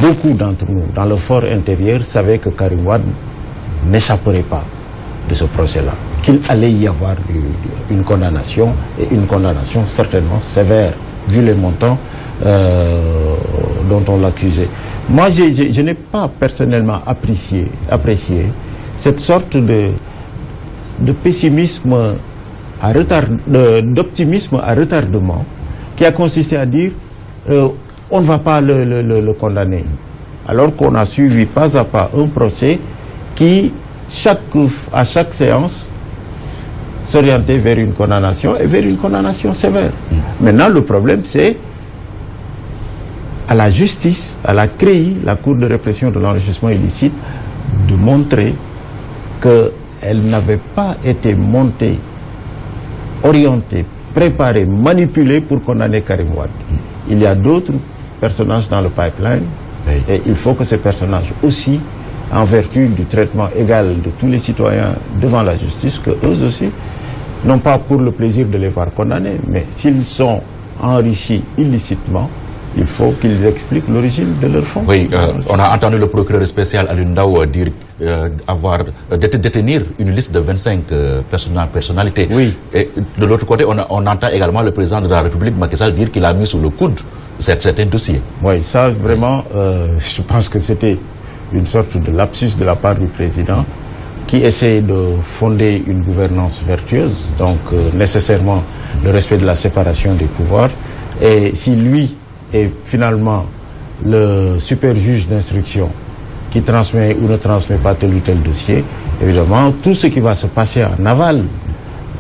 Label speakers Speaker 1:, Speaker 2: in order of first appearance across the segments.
Speaker 1: beaucoup d'entre nous, dans le fort intérieur, savaient que Karim Wade n'échapperait pas de ce procès-là, qu'il allait y avoir une condamnation, et une condamnation certainement sévère, vu les montants dont on l'accusait. Moi, je n'ai pas personnellement apprécié cette sorte de pessimisme à retard, d'optimisme à retardement, qui a consisté à dire on ne va pas le condamner, alors qu'on a suivi pas à pas un procès qui, à chaque séance, s'orientait vers une condamnation et vers une condamnation sévère. Maintenant, le problème, c'est à la justice, à la CREI, la Cour de répression de l'enrichissement illicite, de montrer qu'elle n'avait pas été montée, orientée, préparée, manipulée pour condamner Karim Wade. Il y a d'autres personnages dans le pipeline, oui. Et il faut que ces personnages aussi, en vertu du traitement égal de tous les citoyens devant la justice, que eux aussi, non pas pour le plaisir de les voir condamnés, mais s'ils sont enrichis illicitement, il faut qu'ils expliquent l'origine de leur fonds.
Speaker 2: Oui, on a entendu le procureur spécial Alioune Ndao dire détenir une liste de 25 personnalités. Oui. Et de l'autre côté, on entend également le président de la République, Macky Sall, dire qu'il a mis sous le coude certains dossiers.
Speaker 1: Oui, ça vraiment, je pense que c'était une sorte de lapsus de la part du président qui essaie de fonder une gouvernance vertueuse, donc nécessairement le respect de la séparation des pouvoirs. Et si lui est finalement le super juge d'instruction qui transmet ou ne transmet pas tel ou tel dossier, évidemment, tout ce qui va se passer en aval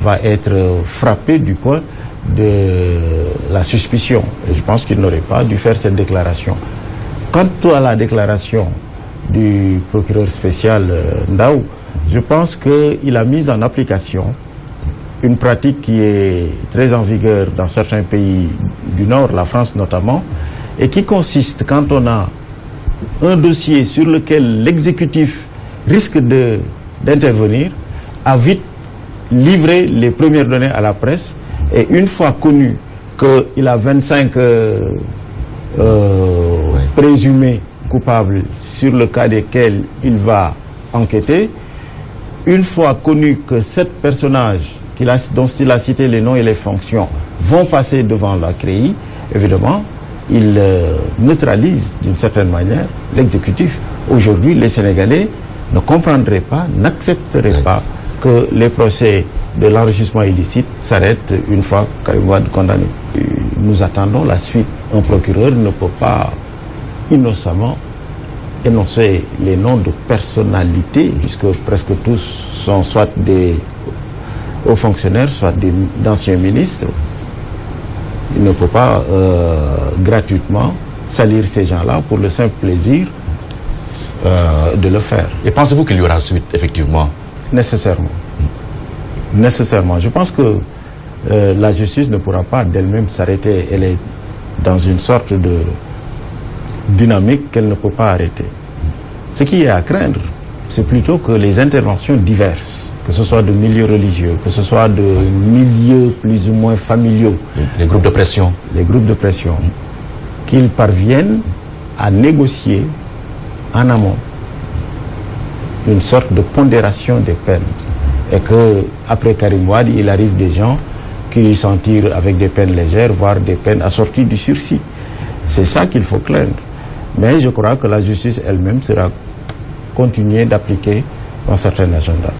Speaker 1: va être frappé du coin de la suspicion. Et je pense qu'il n'aurait pas dû faire cette déclaration. Quant à la déclaration du procureur spécial Ndao, je pense qu'il a mis en application une pratique qui est très en vigueur dans certains pays du Nord, la France notamment, et qui consiste, quand on a un dossier sur lequel l'exécutif risque d'intervenir, à vite livrer les premières données à la presse, et une fois connu qu'il a 25 présumés coupables sur le cas desquels il va enquêter, une fois connu que 7 personnages dont il a cité les noms et les fonctions vont passer devant la CREI, évidemment, il neutralise d'une certaine manière l'exécutif. Aujourd'hui, les Sénégalais ne comprendraient pas, n'accepteraient pas que les procès de l'enrichissement illicite s'arrêtent une fois Karim Wade condamné. Nous attendons la suite. Un procureur ne peut pas innocemment énoncer les noms de personnalités, puisque presque tous sont soit des hauts fonctionnaires, soit d'anciens ministres. Il ne peut pas gratuitement salir ces gens-là pour le simple plaisir de le faire.
Speaker 2: Et pensez-vous qu'il y aura suite, effectivement?
Speaker 1: Nécessairement. Nécessairement. Je pense que la justice ne pourra pas d'elle-même s'arrêter. Elle est dans une sorte de dynamique qu'elle ne peut pas arrêter. Ce qui est à craindre, c'est plutôt que les interventions diverses, que ce soit de milieux religieux, que ce soit de milieux plus ou moins familiaux,
Speaker 2: les groupes de pression,
Speaker 1: qu'ils parviennent à négocier en amont une sorte de pondération des peines, et que après Karim Wade, il arrive des gens qui s'en tirent avec des peines légères, voire des peines assorties du sursis. C'est ça qu'il faut craindre. Mais je crois que la justice elle-même sera continuée d'appliquer un certain agenda.